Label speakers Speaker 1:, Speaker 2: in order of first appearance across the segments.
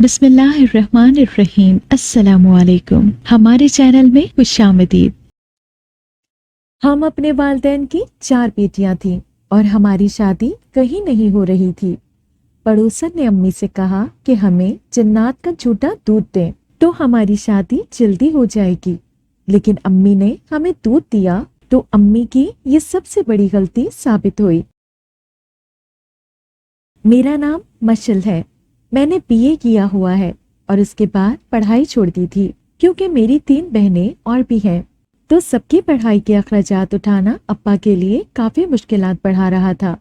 Speaker 1: बिस्मिल्लाहिर्रहमानिर्रहीम। अस्सलामुअलैकुम। हमारे चैनल में खुशामदीद। हम अपने वालिदैन की 4 बेटियां थीं और हमारी शादी कहीं नहीं हो रही थी। पड़ोसन ने अम्मी से कहा कि हमें जन्नत का झूठा दूध दें तो हमारी शादी जल्दी हो जाएगी। लेकिन अम्मी ने हमें दूध दिया तो अम्मी की ये सबसे बड़ी गलती साबित हुई। मेरा नाम मशल है। मैंने बीए किया हुआ है और उसके बाद पढ़ाई छोड़ दी थी क्योंकि मेरी 3 बहनें और भी हैं, तो सबकी पढ़ाई के अखराजात उठाना अब्बा के लिए काफी मुश्किलात बढ़ा रहा था।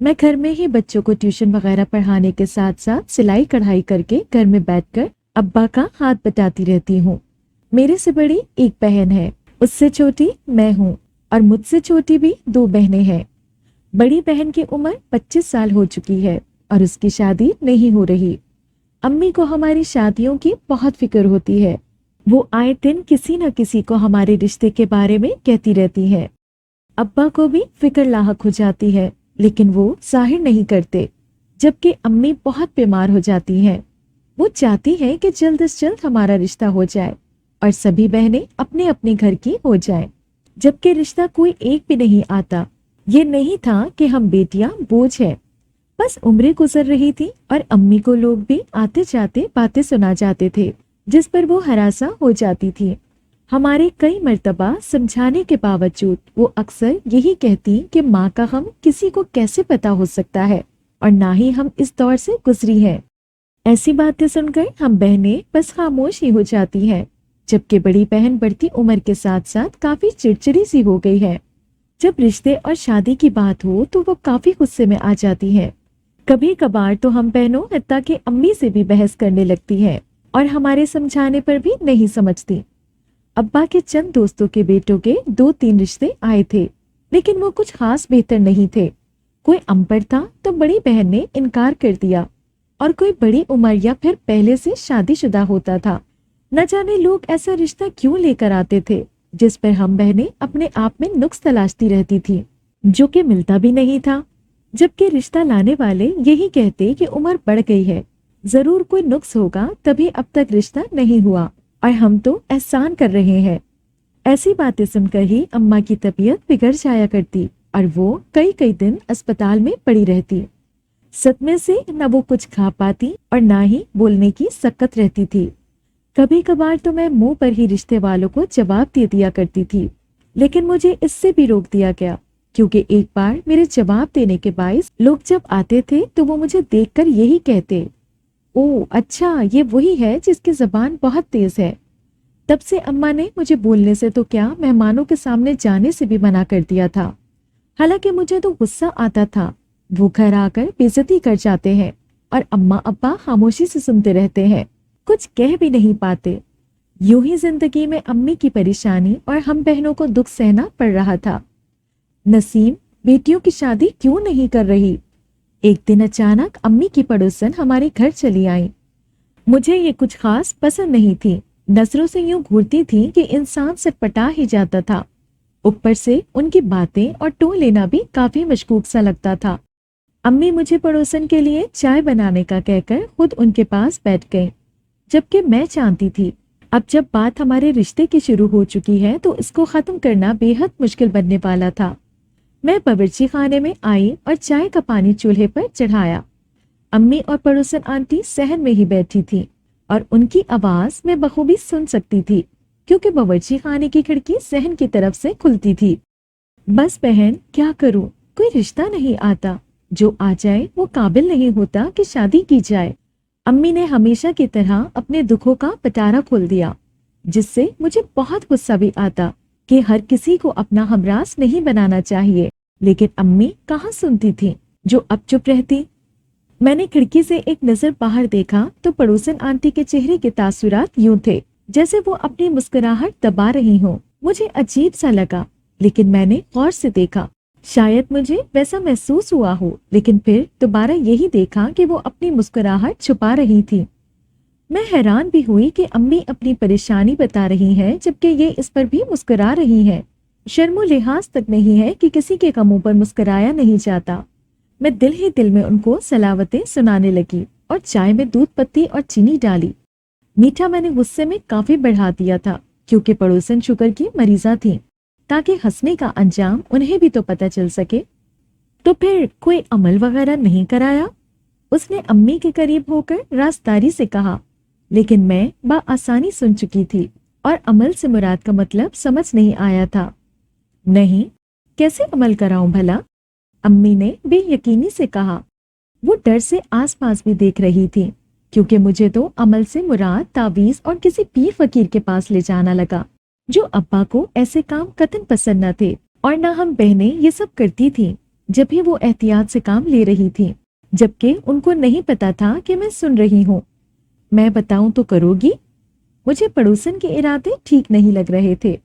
Speaker 1: मैं घर में ही बच्चों को ट्यूशन वगैरह पढ़ाने के साथ साथ सिलाई कढ़ाई करके घर में बैठकर अब्बा का हाथ बटाती रहती हूँ। मेरे से बड़ी एक बहन है, उससे छोटी मैं हूँ और मुझसे छोटी भी 2 बहनें हैं। बड़ी बहन की उम्र 25 साल हो चुकी है और उसकी शादी नहीं हो रही। अम्मी को हमारी शादियों की बहुत फिक्र होती है। वो आए दिन किसी न किसी को हमारे रिश्ते के बारे में कहती रहती है। अब्बा को भी फिक्र लाहक हो जाती है, लेकिन वो जाहिर नहीं करते। जबकि अम्मी बहुत बीमार हो जाती हैं। वो चाहती है कि जल्द से जल्द हमारा रिश्ता हो जाए और सभी बहनें अपने अपने घर की हो जाएं। जबकि रिश्ता कोई एक भी नहीं आता। ये नहीं था कि हम बेटियां बोझ हैं, बस उम्रें गुजर रही थी और अम्मी को लोग भी आते जाते बातें सुना जाते थे, जिस पर वो हरासा हो जाती थी। हमारे कई मर्तबा समझाने के बावजूद वो अक्सर यही कहती कि माँ का गम किसी को कैसे पता हो सकता है और ना ही हम इस दौर से गुजरी हैं। ऐसी बातें सुनकर हम बहनें बस खामोश ही हो जाती हैं, जबकि बड़ी बहन बढ़ती उम्र के साथ साथ काफी चिड़चिड़ी सी हो गई है। जब रिश्ते और शादी की बात हो तो वो काफी गुस्से में आ जाती है। कभी कभार तो हम बहनों हत्ता कि अम्मी से भी बहस करने लगती हैं और हमारे समझाने पर भी नहीं समझती। अब्बा के चंद दोस्तों के बेटों के 2-3 रिश्ते आए थे, लेकिन वो कुछ खास बेहतर नहीं थे। कोई अनपढ़ था तो बड़ी बहन ने इनकार कर दिया और कोई बड़ी उम्र या फिर पहले से शादीशुदा होता था। न जाने लोग ऐसा रिश्ता क्यों लेकर आते थे, जिस पर हम बहनें अपने आप में नुक्स तलाशती रहती थी, जो कि मिलता भी नहीं था। जबकि रिश्ता लाने वाले यही कहते कि उम्र बढ़ गई है, जरूर कोई नुक्स होगा तभी अब तक रिश्ता नहीं हुआ और हम तो एहसान कर रहे हैं। ऐसी बातें सुनकर ही अम्मा की तबीयत बिगड़ जाया करती और वो कई कई दिन अस्पताल में पड़ी रहती। सदमे से न वो कुछ खा पाती और ना ही बोलने की सकत रहती थी। कभी कभार तो मैं मुंह पर ही रिश्ते वालों को जवाब दे दिया करती थी, लेकिन मुझे इससे भी रोक दिया गया, क्योंकि एक बार मेरे जवाब देने के बाइस लोग जब आते थे तो वो मुझे देखकर यही कहते, ओह अच्छा, ये वही है जिसकी जबान बहुत तेज है। तब से अम्मा ने मुझे बोलने से तो क्या, मेहमानों के सामने जाने से भी मना कर दिया था। हालांकि मुझे तो गुस्सा आता था। वो घर आकर बेइज्जती कर जाते हैं और अम्मा अब्बा खामोशी से सुनते रहते हैं, कुछ कह भी नहीं पाते। यूं ही जिंदगी में अम्मी की परेशानी और हम बहनों को दुख सहना पड़ रहा था। नसीम, बेटियों की शादी क्यों नहीं कर रही? एक दिन अचानक अम्मी की पड़ोसन हमारे घर चली आई। मुझे ये कुछ खास पसंद नहीं थी। नजरों से यूं घूरती थी कि इंसान सटपटा ही जाता था। ऊपर से उनकी बातें और टोन लेना भी काफी मशकूक सा लगता था। अम्मी मुझे पड़ोसन के लिए चाय बनाने का कहकर खुद उनके पास बैठ गई, जबकि मैं जानती थी अब जब बात हमारे रिश्ते की शुरू हो चुकी है तो इसको खत्म करना बेहद मुश्किल बनने वाला था। मैं बावर्ची खाने में आई और चाय का पानी चूल्हे पर चढ़ाया। अम्मी और पड़ोसन आंटी सहन में ही बैठी थी और उनकी आवाज मैं बखूबी सुन सकती थी, क्योंकि बावर्ची खाने की खिड़की सहन की तरफ से खुलती थी। बस बहन, क्या करूं, कोई रिश्ता नहीं आता, जो आ जाए वो काबिल नहीं होता कि शादी की जाए। अम्मी ने हमेशा की तरह अपने दुखों का पिटारा खोल दिया, जिससे मुझे बहुत गुस्सा भी आता कि हर किसी को अपना हमराज नहीं बनाना चाहिए, लेकिन अम्मी कहाँ सुनती थी, जो अब चुप रहती। मैंने खिड़की से एक नजर बाहर देखा तो पड़ोसन आंटी के चेहरे के तासुरात यूं थे जैसे वो अपनी मुस्कुराहट दबा रही हो। मुझे अजीब सा लगा, लेकिन मैंने गौर से देखा। शायद मुझे वैसा महसूस हुआ हो, लेकिन फिर दोबारा यही देखा कि वो अपनी मुस्कुराहट छुपा रही थी। मैं हैरान भी हुई कि अम्मी अपनी परेशानी बता रही हैं, जबकि ये इस पर भी मुस्कुरा रही हैं। शर्मो लिहाज तक नहीं है कि किसी के गमों पर मुस्कुराया नहीं जाता। मैं दिल ही दिल में उनको सलावतें सुनाने लगी और चाय में दूध पत्ती और चीनी डाली। मीठा मैंने गुस्से में काफी बढ़ा दिया था क्योंकि पड़ोसन शुगर की मरीजा थी, ताकि हंसने का अंजाम उन्हें भी तो पता चल सके। तो फिर कोई अमल वगैरह नहीं कराया? उसने अम्मी के करीब होकर राजदारी से कहा, लेकिन मैं बआसानी सुन चुकी थी और अमल से मुराद का मतलब समझ नहीं आया था। नहीं, कैसे अमल कराऊं भला? अम्मी ने बेयकीनी से कहा। वो डर से आसपास भी देख रही थी क्योंकि मुझे तो अमल से मुराद तावीज और किसी पीर फकीर के पास ले जाना लगा, जो अब्बा को ऐसे काम कतन पसंद न थे और न हम बहनें ये सब करती थी जब भी वो एहतियात से काम ले रही थी, जबकि उनको नहीं पता था कि मैं सुन रही हूँ। मैं बताऊं तो करोगी? मुझे पड़ोसन के इरादे ठीक नहीं लग रहे थे।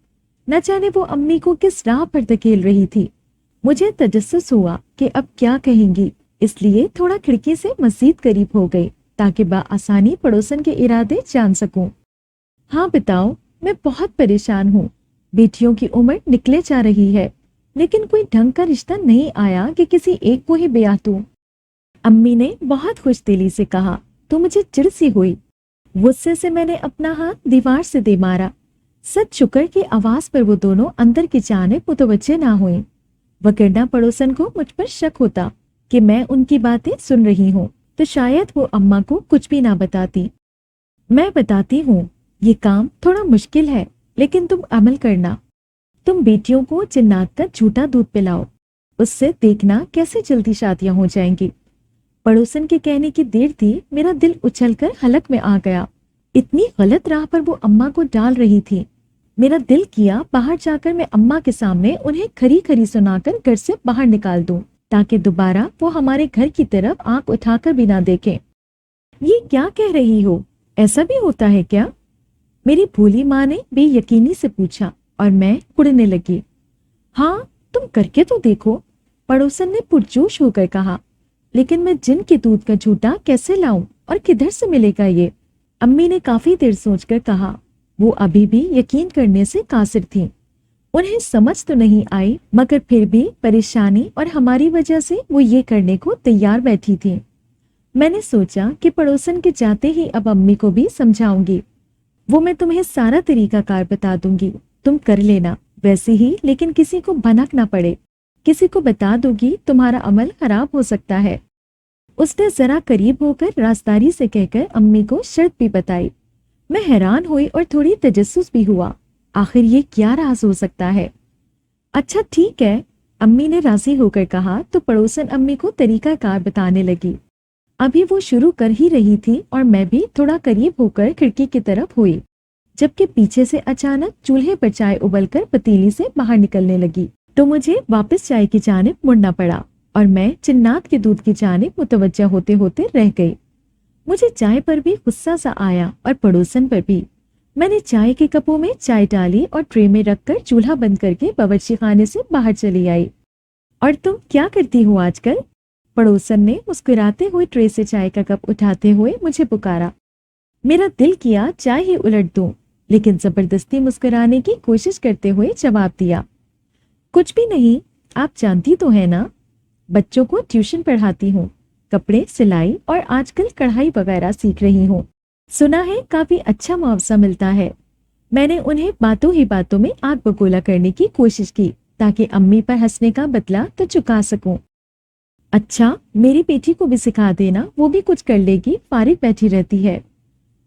Speaker 1: न जाने वो अम्मी को किस राह पर धकेल रही थी। मुझे तजस्सुस हुआ कि अब क्या कहेंगी, इसलिए थोड़ा खिड़की से मजीद करीब हो गई ताकि बआसानी पड़ोसन के इरादे जान सकूं। हाँ बताओ, मैं बहुत परेशान हूँ। बेटियों की उम्र निकले जा रही है, लेकिन कोई ढंग का रिश्ता नहीं आया कि किसी एक को ही ब्याह दूं। अम्मी ने बहुत खुशदिली से कहा तो मुझे चिढ़ सी हुई। गुस्से से मैंने अपना हाथ दीवार से दे मारा। सच शुक्र की आवाज पर वो दोनों अंदर की जानिब मुतवज्जे ना हुई, वगरना पड़ोसन को मुझ पर शक होता कि मैं उनकी बातें सुन रही हूँ तो शायद वो अम्मा को कुछ भी ना बताती। मैं बताती हूँ, ये काम थोड़ा मुश्किल है, लेकिन तुम अमल करना। तुम बेटियों को जिन्नात का झूठा दूध पिलाओ, उससे देखना कैसे जल्दी शादियां हो जाएंगी। पड़ोसन के कहने की देर थी, मेरा दिल उछलकर हलक में आ गया। इतनी गलत राह पर वो अम्मा को डाल रही थी। मेरा दिल किया बाहर जाकर मैं अम्मा के सामने उन्हें खरी खरी सुनाकर घर से बाहर निकाल दूं, ताकि दोबारा वो हमारे घर की तरफ आंख उठाकर भी ना देखें। ये क्या कह रही हो? ऐसा भी होता है क्या? मेरी भोली माँ ने बेयकीनी से पूछा और मैं कुड़ने लगी। हाँ, तुम करके तो देखो, पड़ोसन ने पुरजोश होकर कहा। लेकिन मैं जिन के दूध का झूठा कैसे लाऊं और किधर से मिलेगा ये? अम्मी ने काफी देर सोचकर कहा। वो अभी भी यकीन करने से कासिर थीं। उन्हें समझ तो नहीं आई, मगर फिर भी परेशानी और हमारी वजह से वो ये करने को तैयार बैठी थी। मैंने सोचा कि पड़ोसन के जाते ही अब अम्मी को भी समझाऊंगी। वो मैं तुम्हें सारा तरीकाकार बता दूंगी, तुम कर लेना वैसे ही, लेकिन किसी को भनक ना पड़े। किसी को बता दोगी तुम्हारा अमल खराब हो सकता है। उसने जरा करीब होकर राजदारी से कहकर अम्मी को शर्त भी बताई। मैं हैरान हुई और थोड़ी तजस्सुस भी हुआ। आखिर ये क्या राज हो सकता है? अच्छा ठीक है, अम्मी ने राजी होकर कहा तो पड़ोसन अम्मी को तरीकाकार बताने लगी। अभी वो शुरू कर ही रही थी और मैं भी थोड़ा करीब होकर खिड़की की तरफ हुई, जबकि पीछे से अचानक चूल्हे पर चाय उबलकर पतीली से बाहर निकलने लगी तो मुझे वापस चाय की जानिब मुड़ना पड़ा और मैं जिन्नात के दूध की जानिब मुतवज्जा होते होते रह गई। मुझे चाय पर भी गुस्सा सा आया और पड़ोसन पर भी। मैंने चाय के कपों में चाय डाली और ट्रे में रखकर चूल्हा बंद करके बावर्ची खाने से बाहर चली आई। और तुम क्या करती हो आजकल? पड़ोसन ने मुस्कुराते हुए ट्रे से चाय का कप उठाते हुए मुझे पुकारा। मेरा दिल किया चाय ही उलट दूं, लेकिन जबरदस्ती मुस्कुराने की कोशिश करते हुए जवाब दिया, कुछ भी नहीं, आप जानती तो है ना, बच्चों को ट्यूशन पढ़ाती हूँ, कपड़े सिलाई और आजकल कढ़ाई वगैरह सीख रही हूँ। सुना है काफी अच्छा मुआवजा मिलता है। मैंने उन्हें बातों ही बातों में आग बगोला करने की कोशिश की ताकि अम्मी पर हंसने का बदला तो चुका सकूं। अच्छा, मेरी बेटी को भी सिखा देना, वो भी कुछ कर लेगी, फारिग बैठी रहती है।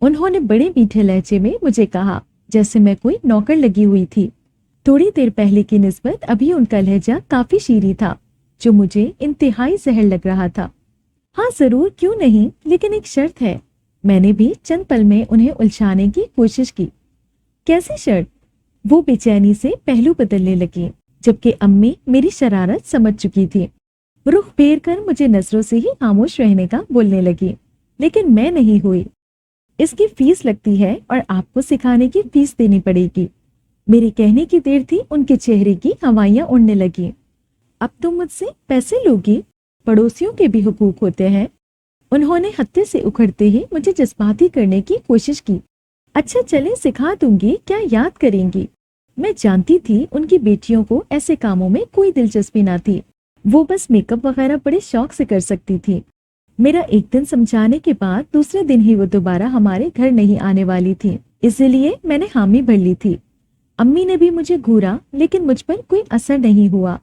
Speaker 1: उन्होंने बड़े मीठे लहजे में मुझे कहा, जैसे मैं कोई नौकर लगी हुई थी। थोड़ी देर पहले की निस्बत अभी उनका लहजा काफी शीरी था, जो मुझे इंतहाई जहर लग रहा था। हाँ जरूर, क्यों नहीं, लेकिन एक शर्त है। मैंने भी चंद पल में उन्हें उलझाने की कोशिश की। कैसी शर्त? वो बेचैनी से पहलू बदलने लगी, जबकि अम्मी मेरी शरारत समझ चुकी थी। रुख फेर कर मुझे नजरों से ही खामोश रहने का बोलने लगी, लेकिन मैं नहीं हुई। इसकी फीस लगती है और आपको सिखाने की फीस देनी पड़ेगी। मेरे कहने की देर थी, उनके चेहरे की हवाइयां उड़ने लगी। अब तुम मुझसे पैसे लोगी? पड़ोसियों के भी हुकूक होते हैं। उन्होंने हत्थे से उखड़ते ही मुझे जज्बाती करने की कोशिश की। अच्छा चले, सिखा दूंगी, क्या याद करेंगी? मैं जानती थी उनकी बेटियों को ऐसे कामों में कोई दिलचस्पी ना थी। वो बस मेकअप वगैरह बड़े शौक से कर सकती थी। मेरा एक दिन समझाने के बाद दूसरे दिन ही वो दोबारा हमारे घर नहीं आने वाली थी, इसीलिए मैंने हामी भर ली थी। अम्मी ने भी मुझे घूरा, लेकिन मुझ पर कोई असर नहीं हुआ।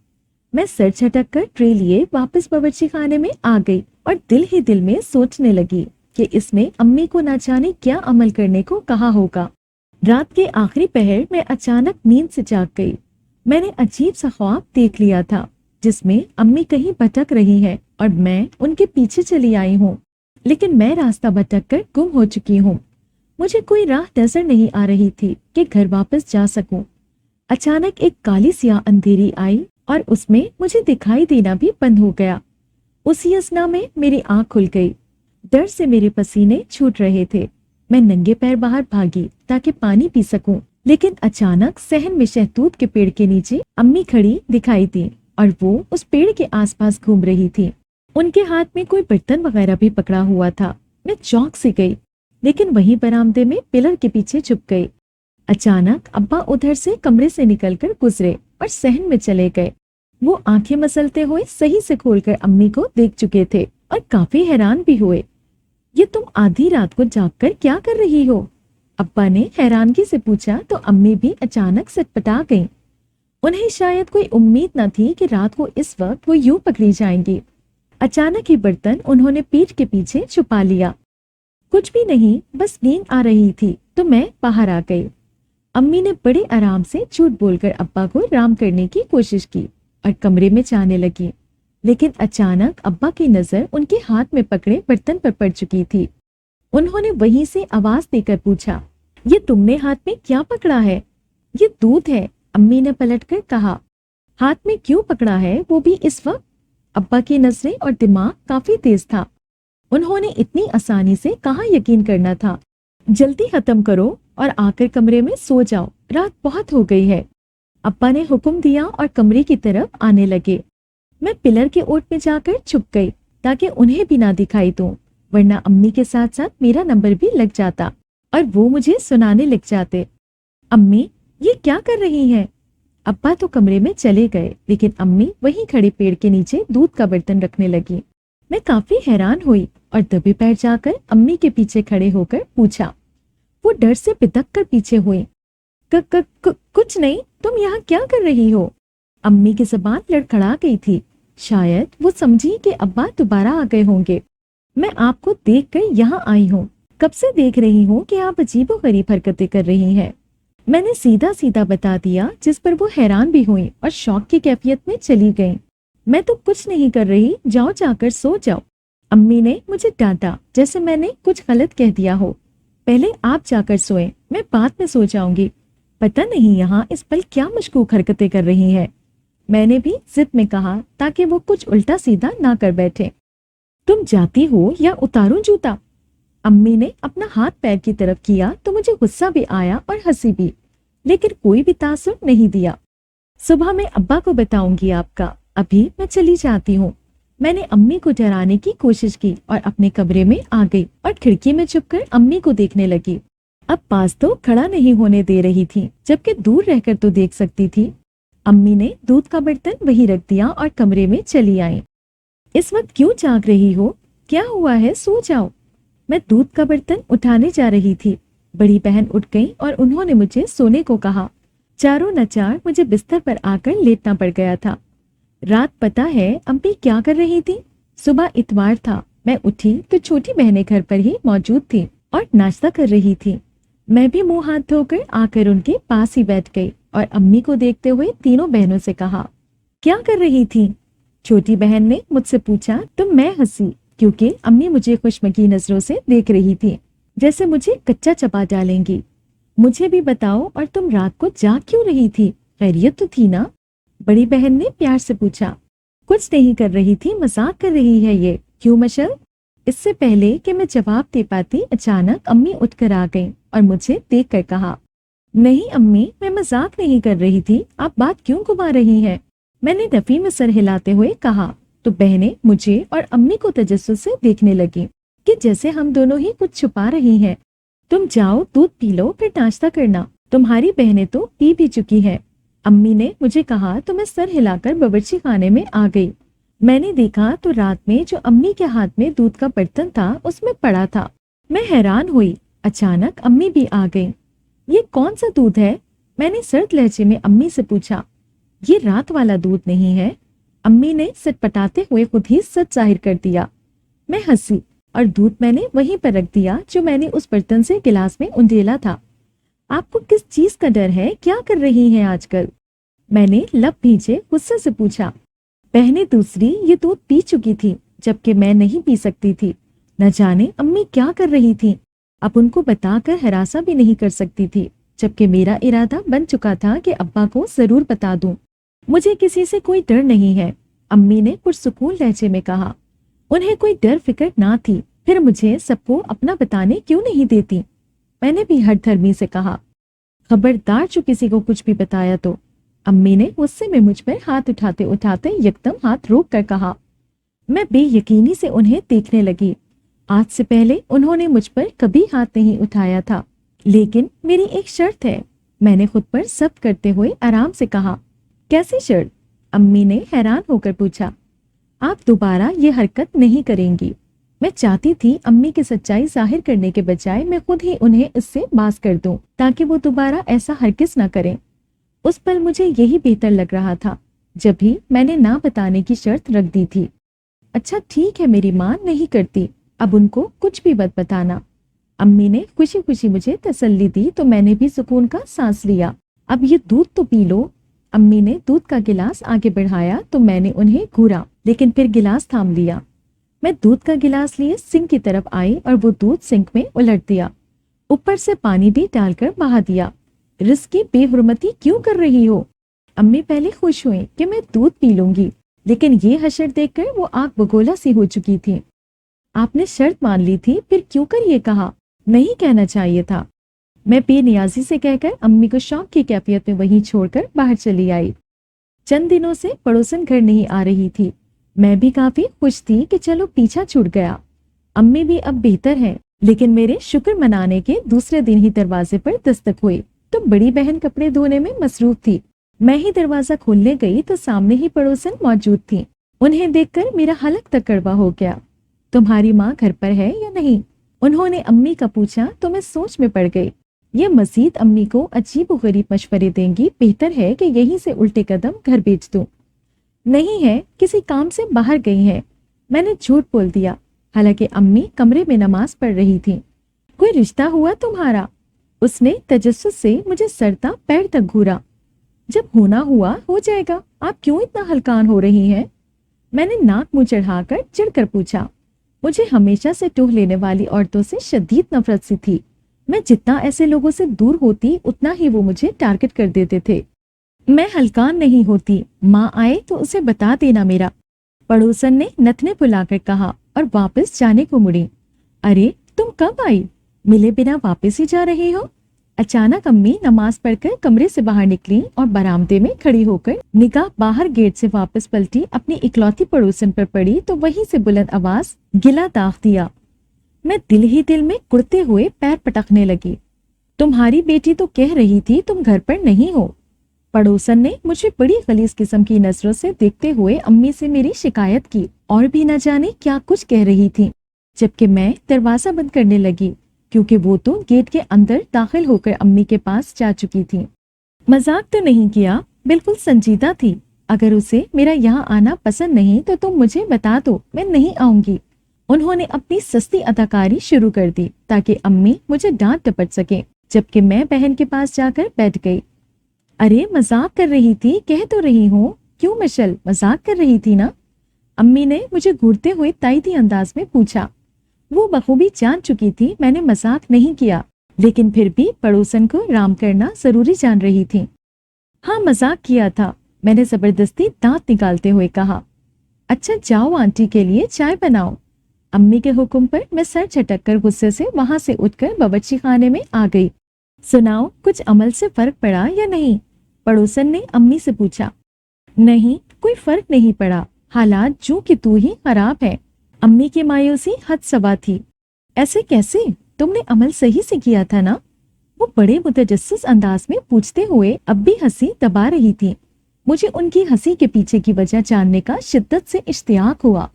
Speaker 1: मैं सर झटक कर ट्रे लिए वापस बावर्ची खाने में आ गई और दिल ही दिल में सोचने लगी कि इसने अम्मी को ना जाने क्या अमल करने को कहा होगा। रात के आखिरी पहर में अचानक नींद से जाग गई। मैंने अजीब सा ख्वाब देख लिया था, जिसमें अम्मी कहीं भटक रही है और मैं उनके पीछे चली आई हूँ, लेकिन मैं रास्ता भटक कर गुम हो चुकी हूँ। मुझे कोई राह नजर नहीं आ रही थी कि घर वापस जा सकूं। अचानक एक काली सियाह अंधेरी आई और उसमें मुझे दिखाई देना भी बंद हो गया। उसी असना में मेरी आंख खुल गई। डर से मेरे पसीने छूट रहे थे। मैं नंगे पैर बाहर भागी ताकि पानी पी सकूं, लेकिन अचानक सहन में शहतूत के पेड़ के नीचे अम्मी खड़ी दिखाई दी और वो उस पेड़ के आसपास घूम रही थी। उनके हाथ में कोई बर्तन वगैरह भी पकड़ा हुआ था। मैं चौंक सी गई, लेकिन वहीं बरामदे में पिलर के पीछे छुप गई। अचानक अब्बा उधर से कमरे से निकलकर गुजरे और सहन में चले गए। वो आंखें मसलते हुए सही से खोलकर अम्मी को देख चुके थे और काफी हैरान भी हुए। ये तुम आधी रात को जागकर क्या कर रही हो? अब्बा ने हैरानगी से पूछा तो अम्मी भी अचानक सटपटा गईं। उन्हें शायद कोई उम्मीद न थी कि रात को इस वक्त वो यूं पकड़ी जाएंगी। अचानक ही बर्तन उन्होंने पीठ के पीछे छुपा लिया। कुछ भी नहीं, बस नींद आ रही थी तो मैं बाहर आ गई। अम्मी ने बड़े आराम से झूठ बोलकर अब्बा को राम करने की कोशिश की और कमरे में जाने लगी, लेकिन अचानक अब्बा की नजर उनके हाथ में पकड़े बर्तन पर पड़ चुकी थी। उन्होंने वहीं से आवाज देकर पूछा, ये तुमने हाथ में क्या पकड़ा है? ये दूध है, अम्मी ने पलटकर कहा। हाथ में क्यों पकड़ा है, वो भी इस वक्त? अब्बा की नजरें और दिमाग काफी तेज था। उन्होंने इतनी आसानी से कहाँ यकीन करना था। जल्दी खत्म करो और आकर कमरे में सो जाओ, रात बहुत हो गई है। अब्बा ने हुक्म दिया और कमरे की तरफ आने लगे। मैं पिलर के ओट में जाकर छुप गई ताकि उन्हें भी ना दिखाई दूं, वरना अम्मी के साथ साथ मेरा नंबर भी लग जाता और वो मुझे सुनाने लग जाते। अम्मी, ये क्या कर रही हैं? अब्बा तो कमरे में चले गए, लेकिन अम्मी वहीं खड़ी पेड़ के नीचे दूध का बर्तन रखने लगी। मैं काफी हैरान हुई और दबे पैर जाकर अम्मी के पीछे खड़े होकर पूछा। वो डर से बिदक कर पीछे हुई। कुछ नहीं, तुम यहाँ क्या कर रही हो? अम्मी की जुबान लड़खड़ा गई थी। शायद वो समझी कि अब्बा दोबारा आ गए होंगे। मैं आपको देखकर यहाँ आई हूँ। कब से देख रही हूँ कि आप अजीबोगरीब हरकतें कर रही हैं। मैंने सीधा सीधा बता दिया, जिस पर वो हैरान भी हुई और शौक की कैफियत में चली गईं। मैं तो कुछ नहीं कर रही, जाओ जाकर सो जाओ। अम्मी ने मुझे डांटा, जैसे मैंने कुछ गलत कह दिया हो। पहले आप जाकर सोएं, मैं बाद में सो जाऊंगी। पता नहीं यहाँ इस पल क्या मशकूक हरकतें कर रही है। मैंने भी जिद में कहा ताकि वो कुछ उल्टा सीधा ना कर बैठे। तुम जाती हो या उतारूं जूता? अम्मी ने अपना हाथ पैर की तरफ किया तो मुझे गुस्सा भी आया और हंसी भी, लेकिन कोई भी तासुर नहीं दिया। सुबह मैं अब्बा को बताऊंगी आपका, अभी मैं चली जाती हूँ। मैंने अम्मी को डराने की कोशिश की और अपने कमरे में आ गई और खिड़की में छुपकर अम्मी को देखने लगी। अब पास तो खड़ा नहीं होने दे रही थी, जबकि दूर रहकर तो देख सकती थी। अम्मी ने दूध का बर्तन वहीं रख दिया और कमरे में चली आई। इस वक्त क्यों जाग रही हो? क्या हुआ है? सो जाओ। मैं दूध का बर्तन उठाने जा रही थी। बड़ी बहन उठ गई और उन्होंने मुझे सोने को कहा। चारों नचार मुझे बिस्तर पर आकर लेटना पड़ गया था। रात पता है अम्मी क्या कर रही थी? सुबह इतवार था। मैं उठी तो छोटी बहनें घर पर ही मौजूद थी और नाश्ता कर रही थी। मैं भी मुंह हाथ धोकर आकर उनके पास ही बैठ गई और अम्मी को देखते हुए तीनों बहनों से कहा, क्या कर रही थी? छोटी बहन ने मुझसे पूछा तो मैं हंसी, क्योंकि अम्मी मुझे खुशमगी नजरों से देख रही थी, जैसे मुझे कच्चा चबा डालेंगी। मुझे भी बताओ, और तुम रात को जाग क्यों रही थी? खैरियत तो थी ना? बड़ी बहन ने प्यार से पूछा। कुछ नहीं कर रही थी, मजाक कर रही है ये। क्यों मशल? इससे पहले कि मैं जवाब दे पाती, अचानक अम्मी उठकर आ गईं और मुझे देखकर कहा, नहीं अम्मी, मैं मजाक नहीं कर रही थी। आप बात क्यों घुमा रही हैं? मैंने नफी में सर हिलाते हुए कहा। तो बहनें मुझे और अम्मी को तजस्सुस से देखने लगी कि जैसे हम दोनों ही कुछ छुपा रही हैं। तुम जाओ, दूध पी लो, फिर नाश्ता करना। तुम्हारी बहनें तो पी भी चुकी हैं। अम्मी ने मुझे कहा तो मैं सर हिलाकर बावर्ची खाने में आ गई। मैंने देखा तो रात में जो अम्मी के हाथ में दूध का बर्तन था उसमें पड़ा था। मैं हैरान हुई। अचानक अम्मी भी आ गई। ये कौन सा दूध है? मैंने सर्द लहजे में अम्मी से पूछा। ये रात वाला दूध नहीं है। अम्मी ने सटपटाते हुए खुद ही सच जाहिर कर दिया। मैं हंसी और दूध मैंने वहीं पर रख दिया जो मैंने उस बर्तन से गिलास में उंडेला था। आपको किस चीज का डर है? क्या कर रही हैं आजकल? मैंने लब भींचे गुस्से से पूछा। बहनें दूसरी ये दूध पी चुकी थी जबकि मैं नहीं पी सकती थी। न जाने अम्मी क्या कर रही थी। अब उनको बताकर हरासा भी नहीं कर सकती थी, जबकि मेरा इरादा बन चुका था कि अब्बा को जरूर बता दूं। मुझे किसी से कोई डर नहीं है, अम्मी ने पुरसुकून लहजे में कहा। उन्हें कोई डर फिक्र ना थी, फिर मुझे सबको अपना बताने क्यों नहीं देती? मैंने भी हठधर्मी से कहा। खबरदार जो किसी को कुछ भी बताया तो। अम्मी ने गुस्से में मुझ पर हाथ उठाते उठाते एकदम हाथ रोक कर कहा। मैं बेयकीनी से उन्हें देखने लगी। आज से पहले उन्होंने मुझ पर कभी हाथ नहीं उठाया था। लेकिन मेरी एक शर्त है, मैंने खुद पर सब्र करते हुए आराम से कहा। कैसी शर्त? अम्मी ने हैरान होकर पूछा। आप दोबारा ये हरकत नहीं करेंगी। मैं चाहती थी अम्मी की सच्चाई जाहिर करने के बजाय मैं खुद ही उन्हें इससे बाज कर दूं, ताकि वो दोबारा ऐसा हरगिज न करें। उस पल मुझे यही बेहतर लग रहा था जब भी मैंने ना बताने की शर्त रख दी थी। अच्छा ठीक है, मेरी मां नहीं करती, अब उनको कुछ भी मत बताना। अम्मी ने खुशी खुशी मुझे तसल्ली दी तो मैंने भी सुकून का सांस लिया। अब ये दूध तो पी लो। अम्मी ने दूध का गिलास आगे बढ़ाया तो मैंने उन्हें घूरा, लेकिन फिर गिलास थाम लिया। मैं दूध का गिलास लिए सिंक की तरफ आई और वो दूध सिंक में उलट दिया। ऊपर से पानी भी डालकर बहा दिया। रिस्की बेहुरमती क्यों कर रही हो? अम्मी पहले खुश हुई कि मैं दूध पी लूंगी, लेकिन ये हशर देखकर वो आग बगोला सी हो चुकी थी। आपने शर्त मान ली थी, फिर क्यों कर ये कहा? नहीं कहना चाहिए था। मैं बेनियाजी से कहकर अम्मी को शौक की कैफियत में वहीं छोड़कर बाहर चली आई। चंद दिनों से पड़ोसन घर नहीं आ रही थी। मैं भी काफी खुश थी कि चलो पीछा छूट गया। अम्मी भी अब बेहतर हैं, लेकिन मेरे शुक्र मनाने के दूसरे दिन ही दरवाजे पर दस्तक हुई तो बड़ी बहन कपड़े धोने में मसरूफ थी। मैं ही दरवाजा खोलने गई तो सामने ही पड़ोसन मौजूद थी। उन्हें देखकर मेरा हलक तक कड़वा हो गया। तुम्हारी माँ घर पर है या नहीं? उन्होंने अम्मी का पूछा तो मैं सोच में पड़ गई। ये मजीद अम्मी को अजीब व गरीब मशवरे देंगी, बेहतर है कि यहीं से उल्टे कदम घर भेज दूं। नहीं है, किसी काम से बाहर गई हैं। मैंने झूठ बोल दिया, हालांकि अम्मी कमरे में नमाज पढ़ रही थी। कोई रिश्ता हुआ तुम्हारा? उसने तजस्सुस से मुझे सरता पैर तक घूरा। जब होना हुआ हो जाएगा, आप क्यों इतना हलकान हो रही हैं? मैंने नाक मुंह चढ़ाकर चिढ़कर पूछा। मुझे हमेशा से टोह लेने वाली औरतों से शदीद नफरत सी थी। मैं जितना ऐसे लोगों से दूर होती उतना ही वो मुझे टारगेट कर देते थे। मैं हलकान नहीं होती, माँ आए तो उसे बता देना मेरा, पड़ोसन ने नथने फुलाकर कहा और वापस जाने को मुड़ी। अरे तुम कब आई? मिले बिना वापस ही जा रही हो? अचानक अम्मी नमाज पढ़कर कमरे से बाहर निकली और बरामदे में खड़ी होकर निगाह बाहर गेट से वापस पलटी अपनी इकलौती पड़ोसन पर पड़ी तो वहीं से बुलंद आवाज गिला दाग दिया। मैं दिल ही दिल में कुड़ते हुए पैर पटकने लगी। तुम्हारी बेटी तो कह रही थी तुम घर पर नहीं हो। पड़ोसन ने मुझे बड़ी गलीज किस्म की नजरों से देखते हुए अम्मी से मेरी शिकायत की और भी न जाने क्या कुछ कह रही थी, जबकि मैं दरवाजा बंद करने लगी क्योंकि वो तो गेट के अंदर दाखिल होकर अम्मी के पास जा चुकी थी। मजाक तो नहीं किया, बिल्कुल संजीदा थी। अगर उसे मेरा यहाँ आना पसंद नहीं तो तुम मुझे बता दो, मैं नहीं आऊंगी। उन्होंने अपनी सस्ती अदाकारी शुरू कर दी ताकि अम्मी मुझे डांट डपट सके, जबकि मैं बहन के पास जाकर बैठ गई। अरे मजाक कर रही थी, कह तो रही हूँ। क्यों मशल, मजाक कर रही थी ना? अम्मी ने मुझे घूरते हुए ताइदी अंदाज में पूछा। वो बखूबी जान चुकी थी मैंने मजाक नहीं किया, लेकिन फिर भी पड़ोसन को राम करना जरूरी जान रही थी। हाँ मजाक किया था, मैंने जबरदस्ती दांत निकालते हुए कहा। अच्छा जाओ आंटी के लिए चाय बनाओ। अम्मी के हुक्म पर मैं सर झटक कर गुस्से से वहां से उठकर बावर्ची खाने में आ गई। सुनाओ, कुछ अमल से फर्क पड़ा या नहीं? पड़ोसन ने अम्मी से पूछा। नहीं, कोई फर्क नहीं पड़ा, हालात जो कि तू ही खराब है। अम्मी की मायूसी हद सवा थी। ऐसे कैसे? तुमने अमल सही से किया था ना? वो बड़े मुतजस्सिस अंदाज में पूछते हुए अब भी हंसी दबा रही थी। मुझे उनकी हंसी के पीछे की वजह जानने का शिद्दत से इश्तियाक हुआ।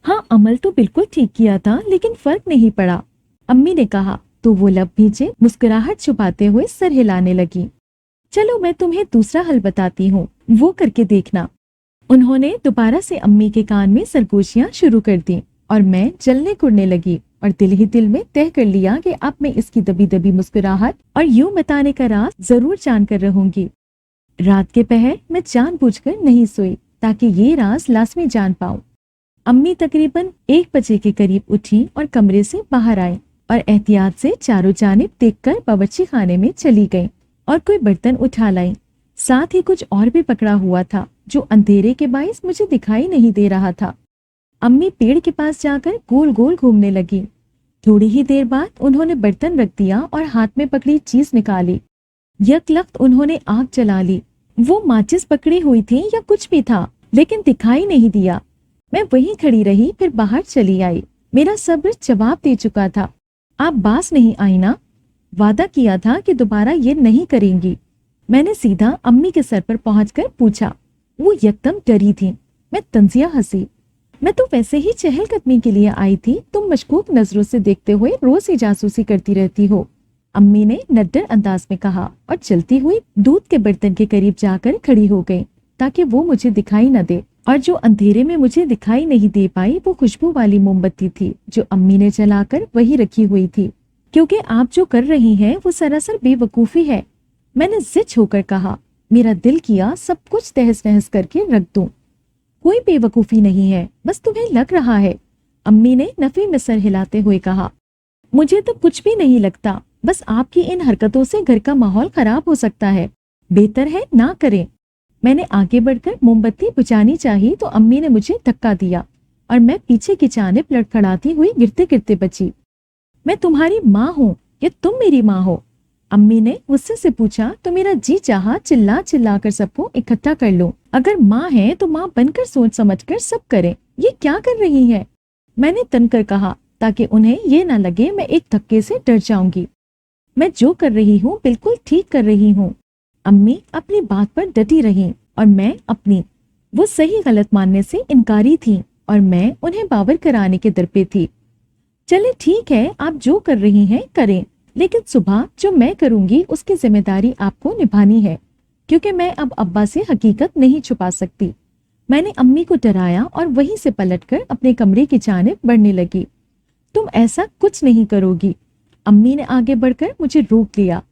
Speaker 1: हाँ, अमल तो बिल्कुल ठीक किया था, लेकिन फर्क नहीं पड़ा, अम्मी ने कहा तो वो लब भींचे मुस्कुराहट छुपाते हुए सर हिलाने लगी। चलो मैं तुम्हें दूसरा हल बताती हूँ, वो करके देखना। उन्होंने दोबारा से अम्मी के कान में सरगोशियां शुरू कर दी और मैं जलने कुड़ने लगी और दिल ही दिल में तय कर लिया कि अब मैं इसकी दबी दबी मुस्कुराहट और यूं बताने का राज जरूर जान कर रहूंगी। रात के पहर मैं जानबूझकर नहीं सोई ताकि ये राज लाजमी जान पाऊं। अम्मी तकरीबन 1 बजे के करीब उठी और कमरे से बाहर आई और एहतियात से चारों जानिब देखकर बावर्ची खाने में चली गईं और कोई बर्तन उठा लाई। साथ ही कुछ और भी पकड़ा हुआ था जो अंधेरे के बाइस मुझे दिखाई नहीं दे रहा था। अम्मी पेड़ के पास जाकर गोल गोल घूमने लगी। थोड़ी ही देर बाद उन्होंने बर्तन रख दिया और हाथ में पकड़ी चीज निकाली। यकलख्त उन्होंने आग जला ली। वो माचिस पकड़ी हुई थी या कुछ भी था, लेकिन दिखाई नहीं दिया। मैं वहीं खड़ी रही, फिर बाहर चली आई। मेरा सब्र जवाब दे चुका था। आप बास नहीं आई ना? वादा किया था कि दोबारा ये नहीं करेंगी। मैंने सीधा अम्मी के सर पर पहुंचकर पूछा। वो यकदम डरी थी। मैं तंजिया हंसी। मैं तो वैसे ही चहलकदमी के लिए आई थी, तुम मशकूक नजरों से देखते हुए रोज ही जासूसी करती रहती हो, अम्मी ने नड्डर अंदाज में कहा और चलती हुई दूध के बर्तन के करीब जाकर खड़ी हो गई ताकि वो मुझे दिखाई न दे। और जो अंधेरे में मुझे दिखाई नहीं दे पाई वो खुशबू वाली मोमबत्ती थी जो अम्मी ने जलाकर वही रखी हुई थी। क्योंकि आप जो कर रही हैं वो सरासर बेवकूफी है, मैंने जिद होकर कहा। मेरा दिल किया सब कुछ तहस नहस करके रख दूं। कोई बेवकूफी नहीं है, बस तुम्हें लग रहा है, अम्मी ने नफी में सर हिलाते हुए कहा। मुझे तो कुछ भी नहीं लगता, बस आपकी इन हरकतों से घर का माहौल खराब हो सकता है, बेहतर है ना करें। मैंने आगे बढ़कर मोमबत्ती बुझानी चाहिए तो अम्मी ने मुझे धक्का दिया और मैं पीछे की जानिब लड़खड़ाती हुई गिरते गिरते बची। मैं तुम्हारी माँ हूँ या तुम मेरी माँ हो? अम्मी ने गुस्से से पूछा तो मेरा जी चाहा चिल्ला चिल्ला कर सबको इकट्ठा कर लूं। अगर माँ है तो माँ बनकर सोच समझकर सब करें। ये क्या कर रही है? मैंने तनकर कहा ताकि उन्हें ये न लगे मैं एक धक्के से डर जाऊंगी। मैं जो कर रही हूँ बिल्कुल ठीक कर रही हूँ। अम्मी अपनी बात पर डटी रही और मैं अपनी। वो सही गलत मानने से इनकारी थी और मैं उन्हें बावर कराने के दर पे थी। चले ठीक है, आप जो कर रही हैं करें, लेकिन सुबह जो मैं करूंगी उसकी जिम्मेदारी आपको निभानी है, क्योंकि मैं अब अब्बा से हकीकत नहीं छुपा सकती। मैंने अम्मी को डराया और वहीं से पलटकर अपने कमरे की जानिब बढ़ने लगी। तुम ऐसा कुछ नहीं करोगी, अम्मी ने आगे बढ़कर मुझे रोक लिया।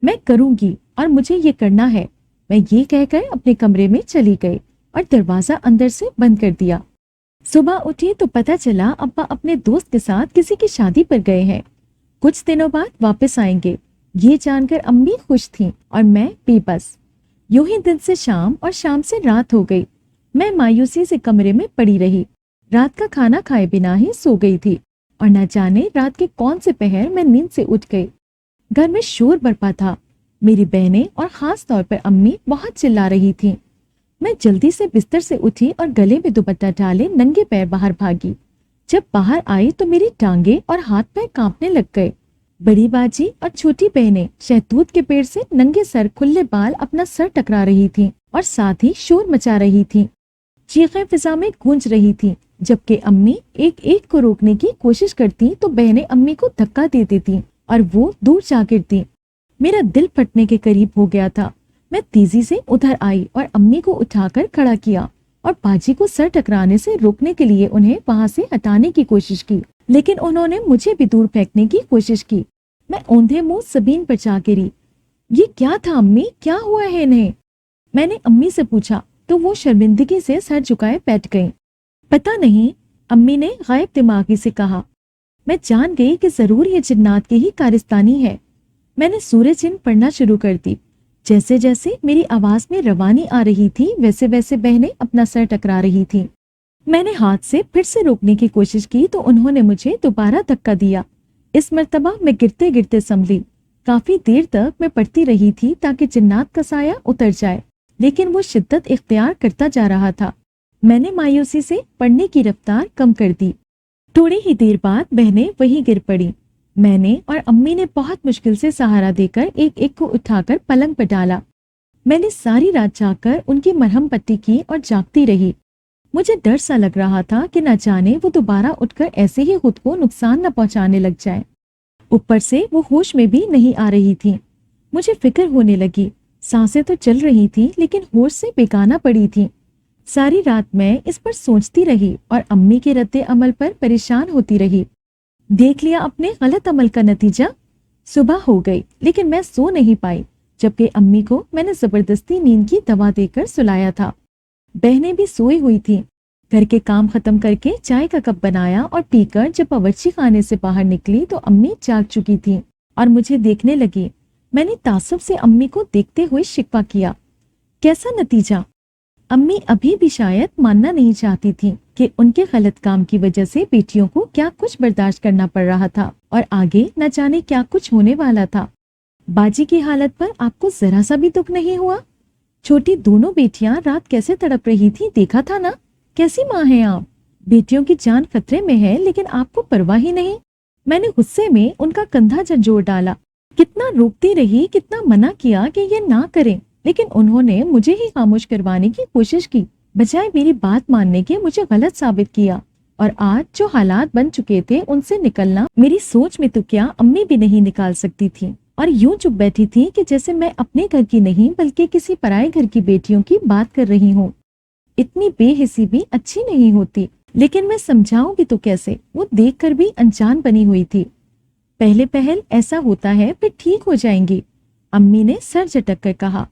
Speaker 1: मैं करूंगी और मुझे ये करना है, मैं ये कहकर अपने कमरे में चली गई और दरवाजा अंदर से बंद कर दिया। सुबह उठी तो पता चला अब्बा अपने दोस्त के साथ किसी की शादी पर गए हैं। कुछ दिनों बाद वापस आएंगे, ये जानकर अम्मी खुश थीं और मैं बेबस। यूं ही दिन से शाम और शाम से रात हो गई। मैं मायूसी से कमरे में पड़ी रही। रात का खाना खाए बिना ही सो गई थी और न जाने रात के कौन से पहर मैं नींद से उठ गई। घर में शोर बरपा था। मेरी बहनें और खास तौर पर अम्मी बहुत चिल्ला रही थीं। मैं जल्दी से बिस्तर से उठी और गले में दुपट्टा डाले नंगे पैर बाहर भागी। जब बाहर आई तो मेरी टांगे और हाथ पैर कांपने लग गए। बड़ी बाजी और छोटी बहनें शहतूत के पेड़ से नंगे सर खुले बाल अपना सर टकरा रही थीं और साथ ही शोर मचा रही थीं। चीखें फिजा में गूंज रही थीं, जबकि अम्मी एक एक को रोकने की कोशिश करती तो बहनें अम्मी को धक्का दे देती और वो दूर जा गिरती। मेरा दिल फटने के करीब हो गया था। मैं तेजी से उधर आई और अम्मी को उठाकर खड़ा किया और बाजी को सर टकराने से रोकने के लिए उन्हें वहां से हटाने की कोशिश की, लेकिन उन्होंने मुझे भी दूर फेंकने की कोशिश की। मैं औंधे मुंह सबीन पर जा गिरी। ये क्या था अम्मी, क्या हुआ है इन्हें? मैंने अम्मी से पूछा तो वो शर्मिंदगी से सर झुकाए बैठ गईं। पता नहीं, अम्मी ने गायब दिमागी से कहा। मैं जान गई कि जरूर ये जिन्नात की ही कारस्तानी है। मैंने सूर्य चिन्ह पढ़ना शुरू कर दी। जैसे जैसे मेरी आवाज में रवानी आ रही थी वैसे वैसे बहनें अपना सर टकरा रही थीं। मैंने हाथ से फिर से रोकने की कोशिश की तो उन्होंने मुझे दोबारा धक्का दिया। इस मर्तबा मैं गिरते गिरते संभली। काफी देर तक मैं पढ़ती रही थी ताकि जिन्नात का साया उतर जाए, लेकिन वो शिद्दत इख्तियार करता जा रहा था। मैंने मायूसी से पढ़ने की रफ्तार कम कर दी। थोड़ी ही देर बाद बहनें वहीं गिर पड़ी। मैंने और अम्मी ने बहुत मुश्किल से सहारा देकर एक एक को उठाकर पलंग पर डाला। میں نے ساری رات جاگ کر ان کی مرہم پٹی کی اور جاگتی رہی۔ مجھے ڈر سا لگ رہا تھا کہ نہ جانے وہ دوبارہ اٹھ کر ایسے ہی خود کو نقصان نہ پہنچانے لگ جائے۔ اوپر سے وہ ہوش میں بھی نہیں آ رہی تھی۔ مجھے فکر ہونے لگی، سانسیں تو چل رہی تھی لیکن ہوش سے بیگانہ پڑی تھی۔ ساری رات میں اس پر سوچتی رہی اور امی کے رد عمل پر پریشان ہوتی رہی۔ دیکھ لیا اپنے غلط عمل کا نتیجہ۔ صبح ہو گئی لیکن میں سو نہیں پائی، جبکہ امی کو میں نے زبردستی نیند کی دوا دے کر سلایا تھا۔ بہنیں بھی سوئی ہوئی تھیں۔ گھر کے کام ختم کر کے چائے کا کپ بنایا اور پی کر جب باورچی خانے سے باہر نکلی تو امی جاگ چکی تھیں اور مجھے دیکھنے لگی۔ میں نے تعصب سے امی کو دیکھتے ہوئے شکوہ کیا، کیسا نتیجہ؟ امی ابھی بھی شاید ماننا نہیں چاہتی تھی کہ ان کے غلط کام کی وجہ سے بیٹیوں کو کیا کچھ برداشت کرنا پڑ رہا تھا اور آگے نہ جانے کیا کچھ ہونے والا تھا۔ باجی کی حالت پر آپ کو ذرا سا بھی دکھ نہیں ہوا؟ چھوٹی دونوں بیٹیاں رات کیسے تڑپ رہی تھی، دیکھا تھا نا؟ کیسی ماں ہیں آپ؟ بیٹیوں کی جان خطرے میں ہے لیکن آپ کو پرواہ ہی نہیں۔ میں نے غصے میں ان کا کندھا جھنجھوڑ ڈالا۔ کتنا روکتی رہی، کتنا منع کیا کہ یہ نہ کریں، لیکن انہوں نے مجھے ہی خاموش کروانے کی کوشش کی، بجائے میری بات ماننے کے مجھے غلط ثابت کیا۔ اور آج جو حالات بن چکے تھے ان سے نکلنا میری سوچ میں تو کیا امی بھی نہیں نکال سکتی تھی، اور یوں چپ بیٹھی تھی کہ جیسے میں اپنے گھر کی نہیں بلکہ کسی پرائے گھر کی بیٹیوں کی بات کر رہی ہوں۔ اتنی بے حسی بھی اچھی نہیں ہوتی، لیکن میں سمجھاؤں گی تو کیسے؟ وہ دیکھ کر بھی انجان بنی ہوئی تھی۔ پہلے پہل ایسا ہوتا ہے پھر ٹھیک ہو جائیں گی، امی نے سر جھٹک کر کہا۔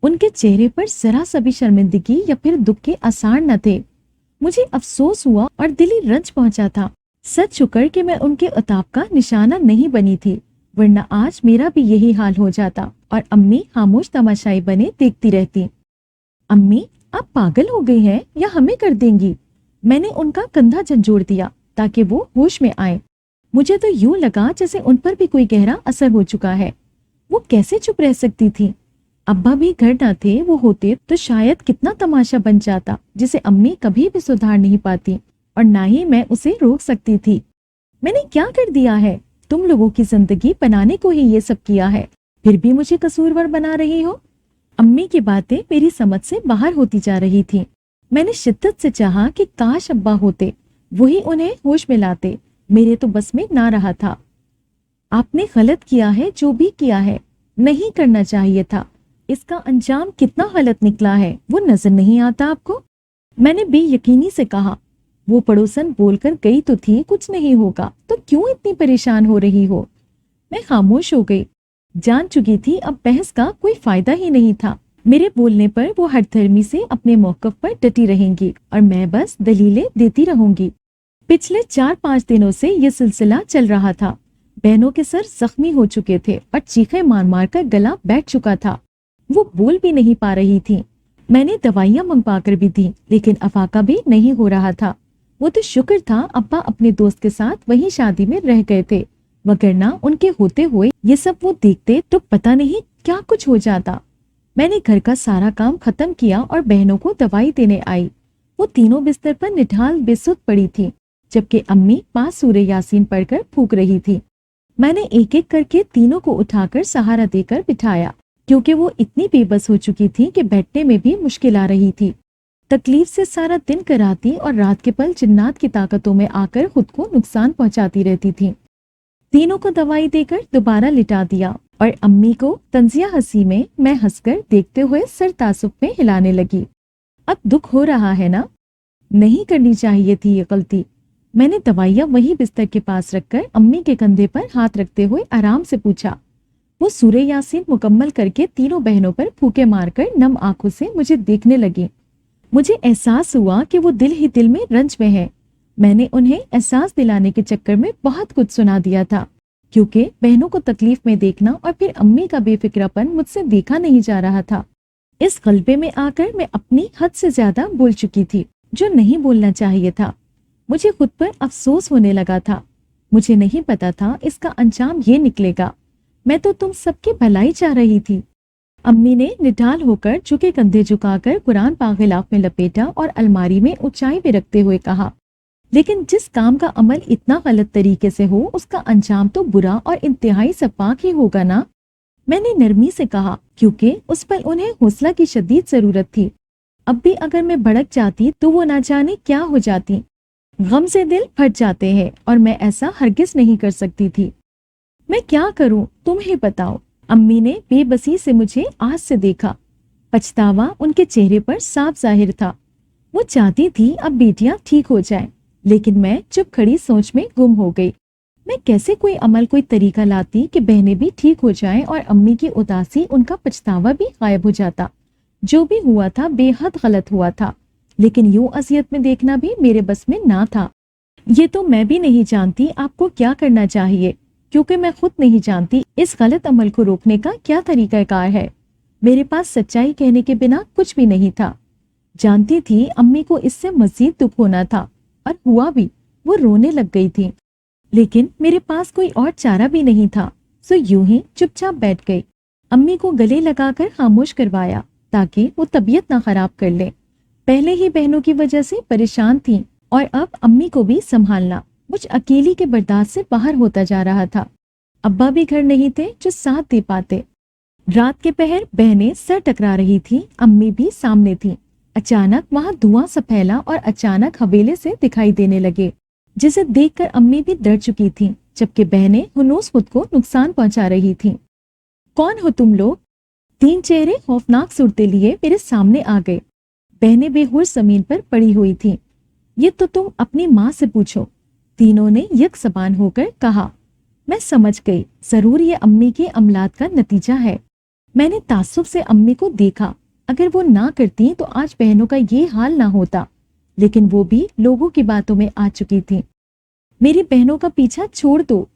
Speaker 1: ان کے چہرے پر ذرا سا بھی شرمندگی یا پھر دکھ کے آثار نہ تھے۔ مجھے افسوس ہوا اور دلی رنج پہنچا تھا۔ سچ شکر کہ میں ان کے عتاب کا نشانہ نہیں بنی تھی، ورنہ آج میرا بھی یہی حال ہو جاتا اور امی خاموش تماشائی بنے دیکھتی رہتی۔ امی آپ پاگل ہو گئی ہیں یا ہمیں کر دیں گی؟ میں نے ان کا کندھا جھنجھوڑ دیا تاکہ وہ ہوش میں آئیں۔ مجھے تو یوں لگا جیسے ان پر بھی کوئی گہرا اثر ہو چکا ہے۔ وہ کیسے چپ رہ سکتی تھی؟ ابا بھی گھر نہ تھے، وہ ہوتے تو شاید کتنا تماشا بن جاتا جسے امی کبھی بھی سدھار نہیں پاتی اور نہ ہی میں اسے روک سکتی تھی۔ میں نے کیا کر دیا ہے؟ تم لوگوں کی زندگی بنانے کو ہی یہ سب کیا ہے، پھر بھی مجھے قصوروار بنا رہی ہو۔ امی کی باتیں میری سمجھ سے باہر ہوتی جا رہی تھی۔ میں نے شدت سے چاہا کہ کاش ابا ہوتے، وہی انہیں ہوش میں لاتے، میرے تو بس میں نہ رہا تھا۔ آپ نے غلط کیا ہے، جو بھی کیا ہے نہیں کرنا چاہیے تھا۔ اس کا انجام کتنا غلط نکلا ہے وہ نظر نہیں آتا آپ کو؟ میں نے بے یقینی سے کہا۔ وہ پڑوسن بول کر گئی تو تھی کچھ نہیں ہوگا، تو کیوں اتنی پریشان ہو رہی ہو؟ میں خاموش ہو گئی، جان چکی تھی اب بحث کا کوئی فائدہ ہی نہیں تھا۔ میرے بولنے پر وہ ہر دھرمی سے اپنے موقف پر ڈٹی رہیں گی اور میں بس دلیلیں دیتی رہوں گی۔ پچھلے 4-5 دنوں سے یہ سلسلہ چل رہا تھا۔ بہنوں کے سر زخمی ہو چکے تھے اور چیخیں مار مار کر گلا بیٹھ چکا تھا۔ وہ بول بھی نہیں پا رہی تھی۔ میں نے دوائیاں منگوا کر بھی دی لیکن افاقہ بھی نہیں ہو رہا تھا۔ وہ تو شکر تھا ابا اپنے دوست کے ساتھ وہیں شادی میں رہ گئے تھے، وگرنہ ان کے ہوتے ہوئے یہ سب وہ دیکھتے تو پتہ نہیں کیا کچھ ہو جاتا۔ میں نے گھر کا سارا کام ختم کیا اور بہنوں کو دوائی دینے آئی۔ وہ تینوں بستر پر نڈھال بے سدھ پڑی تھی، جبکہ امی پاس سورہ یاسین پڑھ کر پھونک رہی تھی۔ میں نے ایک ایک کر کے تینوں کو اٹھا کر سہارا دے کر بٹھایا، کیونکہ وہ اتنی بے بس ہو چکی تھی کہ بیٹھنے میں بھی مشکل آ رہی تھی۔ تکلیف سے سارا دن کراتی اور رات کے پل جنات کی طاقتوں میں آ کر خود کو نقصان پہنچاتی رہتی تھی۔ تینوں کو دوائی دے کر دوبارہ لٹا دیا اور امی کو طنزیہ ہنسی میں میں ہنس کر دیکھتے ہوئے سر تعصب میں ہلانے لگی۔ اب دکھ ہو رہا ہے نا؟ نہیں کرنی چاہیے تھی یہ غلطی۔ میں نے دوائیاں وہی بستر کے پاس رکھ کر امی کے کندھے پر ہاتھ رکھتے ہوئے آرام سے پوچھا۔ وہ سورہ یاسین مکمل کر کے تینوں بہنوں پر پھونکے مار کر نم آنکھوں سے مجھے دیکھنے لگی۔ مجھے احساس ہوا کہ وہ دل ہی دل میں رنج میں ہے۔ میں نے انہیں احساس دلانے کے چکر میں بہت کچھ سنا دیا تھا، کیونکہ بہنوں کو تکلیف میں دیکھنا اور پھر امی کا بے فکرہ پن مجھ سے دیکھا نہیں جا رہا تھا۔ اس غلبے میں آ کر میں اپنی حد سے زیادہ بول چکی تھی، جو نہیں بولنا چاہیے تھا۔ مجھے خود پر افسوس ہونے لگا تھا۔ مجھے نہیں پتا تھا اس کا انجام یہ نکلے گا۔ میں تو تم سب کی بھلائی چاہ رہی تھی۔ امی نے نڈھال ہو کر جھکے کندھے جھکا کر قرآن پاک غلاف میں لپیٹا اور الماری میں اونچائی پہ رکھتے ہوئے کہا، لیکن جس کام کا عمل اتنا غلط طریقے سے ہو اس کا انجام تو برا اور انتہائی سپاک ہی ہوگا نا؟ میں نے نرمی سے کہا، क्योंकि उस पल उन्हें हौसला की शदीद जरूरत थी। अब भी अगर मैं भड़क जाती तो वो ना जाने क्या हो जाती। गम से दिल फट जाते हैं और मैं ऐसा हरगिज नहीं कर सकती थी। मैं क्या करूं, तुम ही बताओ। अम्मी ने बेबसी से मुझे आज से देखा। पछतावा उनके चेहरे पर साफ जाहिर था। वो चाहती थी अब बेटियां ठीक हो जाएं, लेकिन मैं चुप खड़ी सोच में गुम हो गई। मैं कैसे कोई अमल, कोई तरीका लाती कि बहनें भी ठीक हो जाएं और अम्मी की उदासी, उनका पछतावा भी गायब हो जाता। जो भी हुआ था बेहद गलत हुआ था, लेकिन यूं अजियत में देखना भी मेरे बस में ना था। ये तो मैं भी नहीं जानती आपको क्या करना चाहिए, क्योंकि मैं खुद नहीं जानती इस गलत अमल को रोकने का क्या तरीकाकार है। मेरे पास सच्चाई कहने के बिना कुछ भी नहीं था। जानती थी अम्मी को इससे मजीद दुख होना था, और हुआ भी। वो रोने लग गई थी, लेकिन मेरे पास कोई और चारा भी नहीं था, सो यूं ही चुपचाप बैठ गई। अम्मी को गले लगाकर खामोश करवाया ताकि वो तबीयत ना खराब कर ले। पहले ही बहनों की वजह से परेशान थी और अब अम्मी को भी संभालना मुझ अकेली के बर्दाश्त से बाहर होता जा रहा था। अब्बा भी घर नहीं थे जो साथ दे पाते। रात के पहर बहनें सर टकरा रही थी, अम्मी भी सामने थी। अचानक वहां धुआं सा फैला और अचानक हवेले से दिखाई देने लगे, जिसे देखकर अम्मी भी डर चुकी थी, जबकि बहनें हुनूस खुद को नुकसान पहुंचा रही थीं। कौन हो तुम लोग? 3 चेहरे खौफनाक सूरते लिए मेरे सामने आ गए। बहनें बेहोश जमीन पर पड़ी हुई थीं। ये तो तुम अपनी माँ से पूछो, तीनों ने एक जबान होकर कहा। मैं समझ गई, जरूर ये अम्मी के अमलात का नतीजा है। मैंने ताज्जुब से अम्मी को देखा। अगर वो ना करती तो आज बहनों का ये हाल ना होता, लेकिन वो भी लोगों की बातों में आ चुकी थी। मेरी बहनों का पीछा छोड़ दो।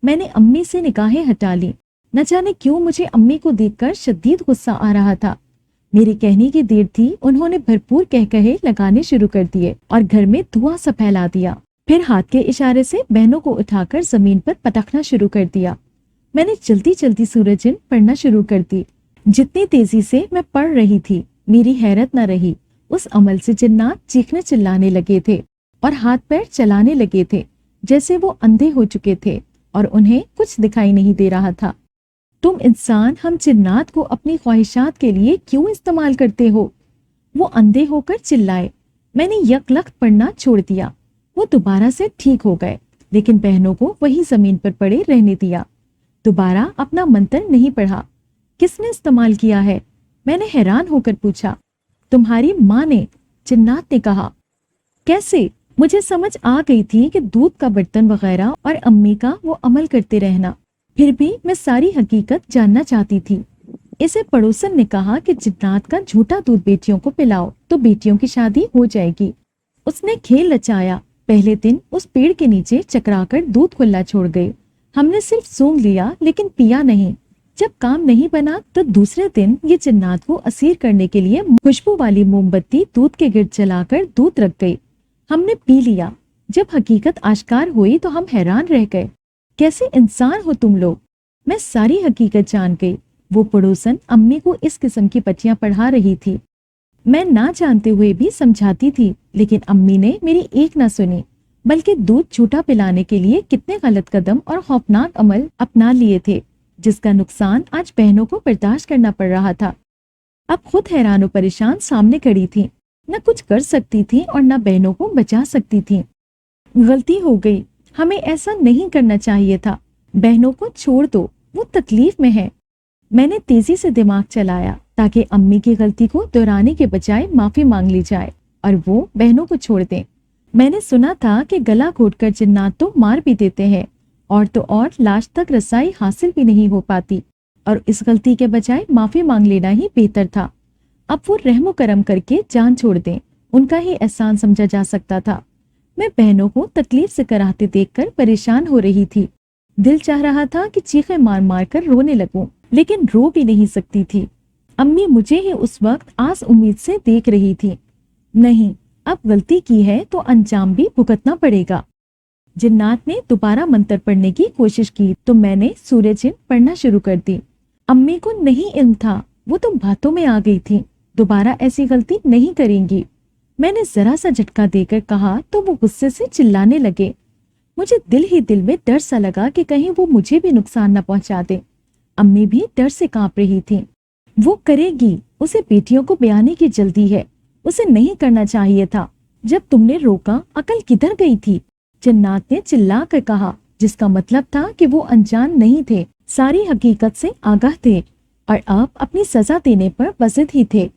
Speaker 1: मैंने अम्मी से निगाहें हटा ली। न जाने क्यों मुझे अम्मी को देखकर शदीद गुस्सा आ रहा था। मेरी कहने की देर थी, उन्होंने भरपूर कह कहे लगाने शुरू कर दिए और घर में धुआं सा फैला दिया। फिर हाथ के इशारे से बहनों को उठाकर जमीन पर पटकना शुरू कर दिया। मैंने जल्दी जल्दी सूरजन पढ़ना शुरू कर दी। जितनी तेजी से मैं पढ़ रही थी, मेरी हैरत न रही। उस अमल से जिन्नात चीखने चिल्लाने लगे थे और हाथ पैर चलाने लगे थे, जैसे वो अंधे हो चुके थे और उन्हें कुछ दिखाई नहीं दे रहा था। तुम इंसान हम जिन्नात को अपनी ख्वाहिशात के लिए क्यों इस्तेमाल करते हो? वो अंधे होकर चिल्लाए। मैंने यकलख्त पढ़ना छोड़ दिया। वो दोबारा से ठीक हो गए, लेकिन बहनों को वही जमीन पर पड़े रहने दिया। दोबारा अपना मंत्र नहीं पढ़ा। किसने इस्तेमाल किया है? मैंने हैरान होकर पूछा। तुम्हारी माँ ने, जिन्नात ने कहा। कैसे? मुझे समझ आ गई थी कि दूध का बर्तन वगैरह और अम्मी का वो अमल करते रहना। फिर भी मैं सारी हकीकत जानना चाहती थी। इसे पड़ोसन ने कहा कि जिन्नात का झूठा दूध बेटियों को पिलाओ तो बेटियों की शादी हो जाएगी। उसने खेल रचाया। पहले दिन उस पेड़ के नीचे चकराकर दूध खुला छोड़ गए। हमने सिर्फ सूंघ लिया, लेकिन पिया नहीं। जब काम नहीं बना तो दूसरे दिन ये जिन्नात को असीर करने के लिए खुशबू वाली मोमबत्ती दूध के गिर्द जलाकर दूध रख गई। हमने पी लिया। जब हकीकत आश्कार हुई तो हम हैरान रह गए। कैसे इंसान हो तुम लोग? मैं सारी हकीकत जान गई। वो पड़ोसन अम्मी को इस किस्म की पट्टियां पढ़ा रही थी। मैं ना जानते हुए भी समझाती थी, लेकिन अम्मी ने मेरी एक ना सुनी, बल्कि दूध झूठा पिलाने के लिए कितने गलत कदम और खौफनाक अमल अपना लिए थे, जिसका नुकसान आज बहनों को बर्दाश्त करना पड़ रहा था। अब खुद हैरान और परेशान सामने खड़ी थी। न कुछ कर सकती थी और न बहनों को बचा सकती थी। गलती हो गई, हमें ऐसा नहीं करना चाहिए था। बहनों को छोड़ दो, वो तकलीफ में है। मैंने तेजी से दिमाग चलाया ताकि अम्मी की गलती को दोहराने के बजाय माफी मांग ली जाए और वो बहनों को छोड़ दें। मैंने सुना था कि गला घोटकर जिन्नात तो मार भी देते हैं, और तो और लाश तक रसाई हासिल भी नहीं हो पाती, और इस गलती के बजाय माफी मांग लेना ही बेहतर था। अब वो रहमो करम करके जान छोड़ दें, उनका ही एहसान समझा जा सकता था। मैं बहनों को तकलीफ से कराहते देखकर परेशान हो रही थी। दिल चाह रहा था कि चीखें मार मार कर रोने लगूं, लेकिन रो भी नहीं सकती थी। अम्मी मुझे ही उस वक्त आस उम्मीद से देख रही थी। नहीं, अब गलती की है तो अंजाम भी भुगतना पड़ेगा। जिन्नात ने दोबारा मंत्र पढ़ने की कोशिश की तो मैंने सूरजिन पढ़ना शुरू कर दी। अम्मी को नहीं इल्म था, वो तो बातों में आ गई थी। दोबारा ऐसी गलती नहीं करेंगी। मैंने जरा सा झटका देकर कहा तो वो गुस्से से चिल्लाने लगे। मुझे दिल ही दिल में डर सा लगा कि कहीं वो मुझे भी नुकसान न पहुंचा दे। अम्मी भी डर से कांप रही थी। وہ کرے گی, उसे बेटियों को ब्याने की जल्दी है, उसे नहीं करना चाहिए था. जब तुमने रोका, अकल किधर गई थी? जन्नात ने चिल्ला कर कहा, जिसका मतलब था कि वो अनजान नहीं थे, सारी हकीकत से आगाह थे और अब अपनी सजा देने पर बज़िद ही थे.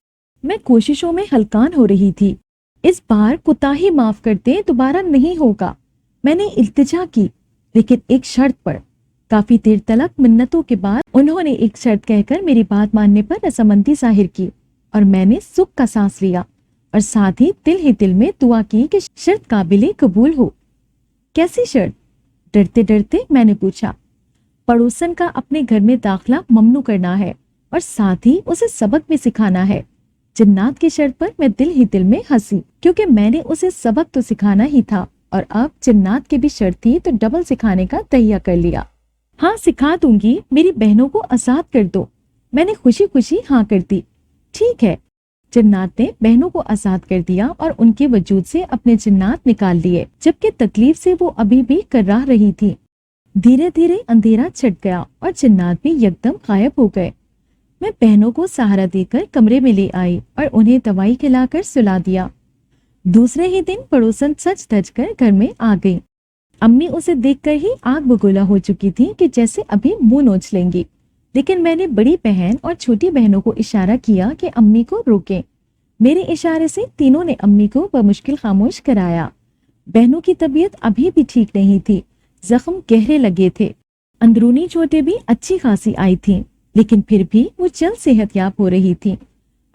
Speaker 1: मैं कोशिशों में हलकान हो रही थी. इस बार कोताही माफ कर दे, दोबारा नहीं होगा. मैंने इल्तिजा की, लेकिन एक शर्त पर. काफी देर तलक मिन्नतों के बाद उन्होंने एक शर्त कहकर मेरी बात मानने पर रजामंदी जाहिर की और मैंने सुख का सांस लिया और साथ ही दिल में दुआ की कि शर्त काबिले कबूल हो. कैसी शर्त? डरते डरते मैंने पूछा. पड़ोसन का अपने घर में दाखिला ममनू करना है और साथ ही उसे सबक भी सिखाना है. जन्नात की शर्त पर मैं दिल में हंसी, क्योंकि मैंने उसे सबक तो सिखाना ही था और अब जन्नात की भी शर्त थी तो डबल सिखाने का तैयार कर लिया. हाँ, सिखा दूंगी, मेरी बहनों को आजाद कर दो. मैंने खुशी खुशी हाँ कर दी. ठीक है. जन्नात ने बहनों को आजाद कर दिया और उनके वजूद से अपने जन्नात निकाल लिए, जबकि तकलीफ से वो अभी भी कर्राह रही थी. धीरे धीरे अंधेरा छट गया और जन्नात भी यकदम गायब हो गए. मैं बहनों को सहारा देकर कमरे में ले आई और उन्हें दवाई खिलाकर सुला दिया. दूसरे ही दिन पड़ोसन सच धज कर घर में आ गई. अम्मी उसे देखकर ही आग बगोला हो चुकी थी कि जैसे अभी मुंह नोच लेंगी, लेकिन मैंने बड़ी बहन और छोटी बहनों को इशारा किया कि अम्मी को रोकें. मेरे इशारे से तीनों ने अम्मी को बमुश्किल खामोश कराया. बहनों की तबीयत अभी भी ठीक नहीं थी, जख्म गहरे लगे थे. अंदरूनी चोटें भी अच्छी खासी आई थीं, लेकिन फिर भी वो जल्द सेहतयाब हो रही थी.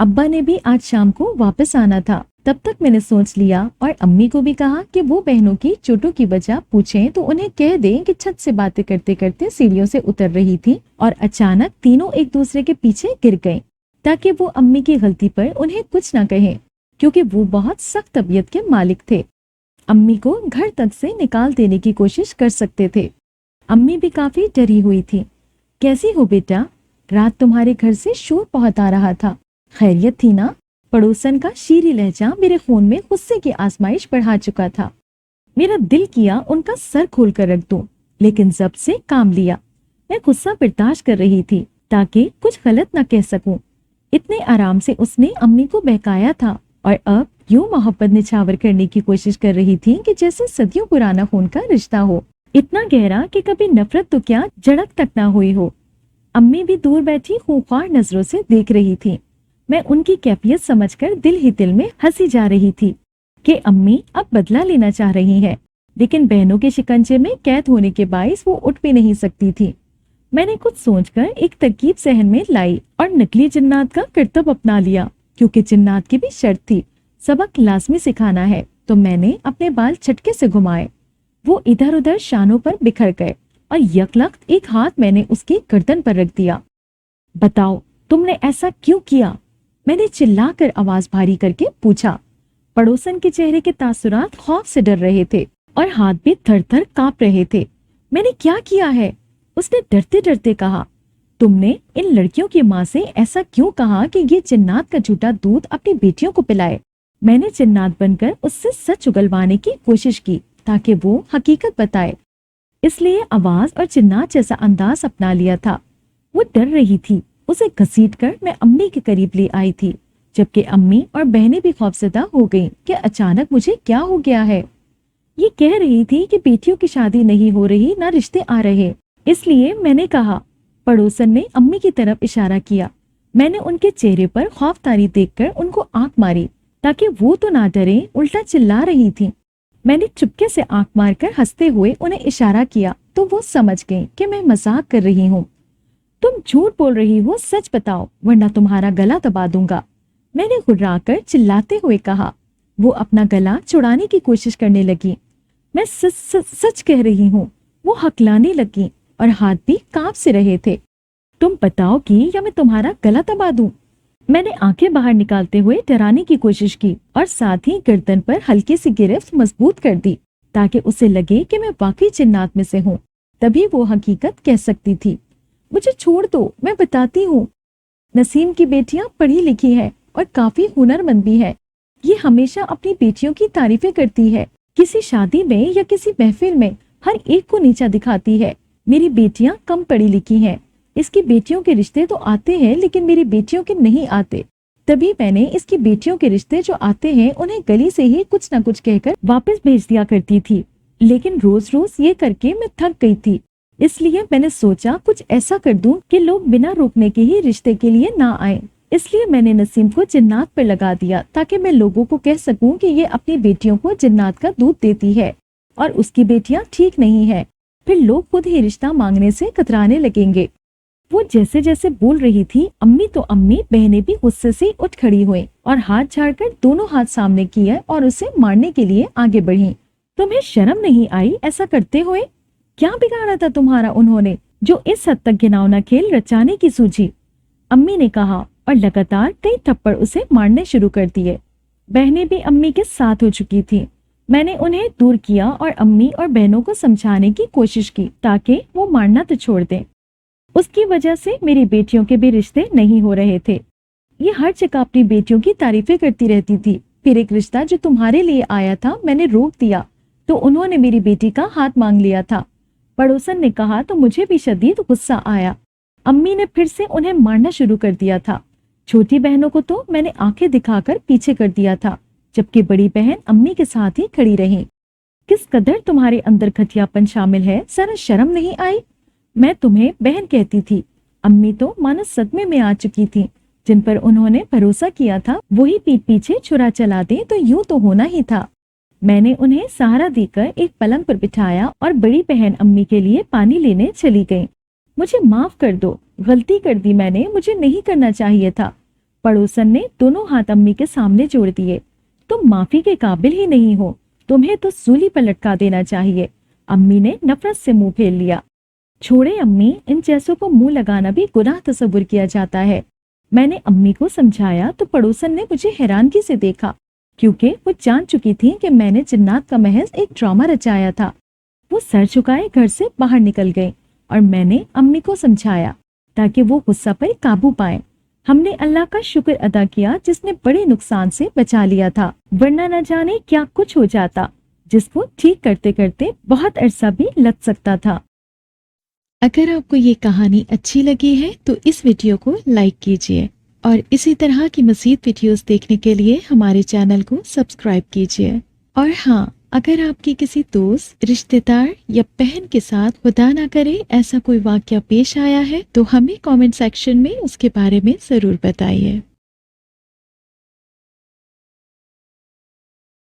Speaker 1: अब्बा ने भी आज शाम को वापस आना था. तब तक मैंने सोच लिया और अम्मी को भी कहा कि वो बहनों की चोटों की वजह पूछें तो उन्हें कह दें कि छत से बातें करते करते सीढ़ियों से उतर रही थी और अचानक तीनों एक दूसरे के पीछे गिर गईं, ताकि वो अम्मी की गलती पर उन्हें कुछ न कहें, क्योंकि वो बहुत सख्त तबीयत के मालिक थे. अम्मी को घर तक से निकाल देने की कोशिश कर सकते थे. अम्मी भी काफी डरी हुई थी. कैसी हो बेटा? रात तुम्हारे घर से शोर बहुत आ रहा था, खैरियत थी ना? पड़ोसन का शीरी लहजा मेरे खून में गुस्से की आजमाइश बढ़ा चुका था. मेरा दिल किया उनका सर खोल कर रख दूं, लेकिन जब्त से काम लिया. मैं गुस्सा बर्दाश्त कर रही थी ताकि कुछ गलत न कह सकूं. इतने आराम से उसने अम्मी को बहकाया था और अब यूं मोहब्बत निछावर करने की कोशिश कर रही थी कि जैसे सदियों पुराना खून का रिश्ता हो, इतना गहरा कि कभी नफरत तो क्या झड़क तक ना हुई हो. अम्मी भी दूर बैठी खूंखार नजरों से देख रही थी. मैं उनकी कैफियत समझकर दिल में हंसी जा रही थी कि अम्मी अब बदला लेना चाह रही है, लेकिन बहनों के शिकंजे में कैद होने के बाइस वो उठ भी नहीं सकती थी. मैंने कुछ सोचकर एक तरकीब सहन में लाई और नकली जिन्नात का करतब अपना लिया, क्योंकि जिन्नात की भी शर्त थी, सबक लाजमी सिखाना है. तो मैंने अपने बाल झटके से घुमाए. वो इधर उधर शानों पर बिखर गए और यकलख्त एक हाथ मैंने उसकी गर्दन पर रख दिया. बताओ, तुमने ऐसा क्यों किया? मैंने चिल्लाकर आवाज भारी करके पूछा. पड़ोसन के चेहरे के तासुरात खौफ से डर रहे थे और हाथ भी थर थर कांप रहे थे. मैंने क्या किया है? उसने डरते डरते कहा. तुमने इन लड़कियों की माँ से ऐसा क्यों कहा कि ये जिन्नात का झूठा दूध अपनी बेटियों को पिलाए? मैंने जिन्नात बनकर उससे सच उगलवाने की कोशिश की ताकि वो हकीकत बताए, इसलिए आवाज और जिन्नात जैसा अंदाज अपना लिया था. वो डर रही थी. उसे घसीटकर मैं अम्मी के करीब ले आई थी, जबकि अम्मी और बहनें भी खौफजदा हो गईं कि अचानक मुझे क्या हो गया है. ये कह रही थी कि बेटियों की शादी नहीं हो रही, ना रिश्ते आ रहे. इसलिए मैंने कहा. पड़ोसन ने अम्मी की तरफ इशारा किया. मैंने उनके चेहरे पर खौफतारी देखकर उनको आंख मारी ताकि वो तो ना डरे, उल्टा चिल्ला रही थी. मैंने चुपके से आंख मारकर हंसते हुए उन्हें इशारा किया तो वो समझ गईं कि मैं मजाक कर रही हूँ. तुम झूठ बोल रही हो, सच बताओ वरना तुम्हारा गला दबा दूंगा, मैंने घुर्राकर चिल्लाते हुए कहा. वो अपना गला छुड़ाने की कोशिश करने लगी. मैं सच कह रही हूँ. वो हकलाने लगी और हाथ भी कांप से रहे थे. तुम बताओ कि या मैं तुम्हारा गला दबा दूं. मैंने आंखें बाहर निकालते हुए डराने की कोशिश की और साथ ही गर्दन पर हल्की सी गिरफ्त मजबूत कर दी ताकि उसे लगे कि मैं वाकई जिन्नात में से हूँ. तभी वो हकीकत कह सकती थी. मुझे छोड़ दो, मैं बताती हूँ. नसीम की बेटियां पढ़ी लिखी है और काफी हुनरमंद भी है. ये हमेशा अपनी बेटियों की तारीफें करती है. किसी शादी में या किसी महफिल में हर एक को नीचा दिखाती है. मेरी बेटियां कम पढ़ी लिखी हैं, इसकी बेटियों के रिश्ते तो आते हैं लेकिन मेरी बेटियों के नहीं आते। तभी मैंने इसकी बेटियों के रिश्ते जो आते हैं उन्हें गली से ही कुछ न कुछ कहकर वापस भेज दिया करती थी, लेकिन रोज रोज ये करके मैं थक गई थी। इसलिए मैंने सोचा कुछ ऐसा कर दूं कि लोग बिना रोकने के ही रिश्ते के लिए ना आए। इसलिए मैंने नसीम को जिन्नात पर लगा दिया ताकि मैं लोगों को कह सकूं कि ये अपनी बेटियों को जिन्नात का दूध देती है और उसकी बेटियां ठीक नहीं है। फिर लोग खुद ही रिश्ता मांगने से कतराने लगेंगे। वो जैसे जैसे बोल रही थी, अम्मी तो अम्मी, बहनें भी गुस्से से उठ खड़ी हुई और हाथ झाड़कर दोनों हाथ सामने किए और उसे मारने के लिए आगे बढ़ी। तुम्हें शर्म नहीं आई ऐसा करते हुए? क्या बिगाड़ा था तुम्हारा उन्होंने जो इस हद तक घिनौना खेल रचाने की सूझी? अम्मी ने कहा और लगातार कई थप्पड़ उसे मारने शुरू कर दिए। बहनें भी अम्मी के साथ हो चुकी थी। मैंने उन्हें दूर किया और अम्मी और बहनों को समझाने की कोशिश की ताकि वो मारना तो छोड़ दें। उसकी वजह से मेरी बेटियों के भी रिश्ते नहीं हो रहे थे। ये हर जगह अपनी बेटियों की तारीफें करती रहती थी। फिर एक रिश्ता जो तुम्हारे लिए आया था मैंने रोक दिया तो उन्होंने मेरी बेटी का हाथ मांग लिया था। पड़ोसन ने कहा तो मुझे भी शदीद गुस्सा आया। अम्मी ने फिर से उन्हें मारना शुरू कर दिया था। छोटी बहनों को तो मैंने आंखें दिखाकर पीछे कर दिया था, जबकि बड़ी बहन अम्मी के साथ ही खड़ी रही। किस कदर तुम्हारे अंदर घटियापन शामिल है, जरा शर्म नहीं आई? मैं तुम्हें बहन कहती थी। अम्मी तो मानो सदमे में आ चुकी थी। जिन पर उन्होंने भरोसा किया था वही पीठ पीछे छुरा चला दे तो यूं तो होना ही था। मैंने उन्हें सहारा देकर एक पलंग पर बिठाया और बड़ी बहन अम्मी के लिए पानी लेने चली गई। मुझे माफ कर दो, गलती कर दी मैंने, मुझे नहीं करना चाहिए था। पड़ोसन ने दोनों हाथ अम्मी के सामने जोड़ दिए। तुम माफी के काबिल ही नहीं हो, तुम्हें तो सूली पर लटका देना चाहिए। अम्मी ने नफरत से मुंह फेर लिया। छोड़े अम्मी, इन जैसों को मुंह लगाना भी गुनाह तस्वुर किया जाता है। मैंने अम्मी को समझाया तो पड़ोसन ने मुझे हैरानगी से देखा, क्योंकि वो जान चुकी थी कि मैंने जिन्नात का महज एक ड्रामा रचाया था। वो सर झुकाए घर से बाहर निकल गई और मैंने अम्मी को समझाया ताकि वो गुस्सा पर काबू पाए। हमने अल्लाह का शुक्र अदा किया जिसने बड़े नुकसान से बचा लिया था, वरना न जाने क्या कुछ हो जाता, जिसको ठीक करते करते बहुत अरसा भी लग सकता था। अगर आपको ये कहानी अच्छी लगी है तो इस वीडियो को लाइक कीजिए और इसी तरह की मज़ीद वीडियोस देखने के लिए हमारे चैनल को सब्सक्राइब कीजिए। और हाँ, अगर आपकी किसी दोस्त, रिश्तेदार या बहन के साथ खुदा ना करे ऐसा कोई वाकया पेश आया है तो हमें कमेंट सेक्शन में उसके बारे में जरूर बताइए।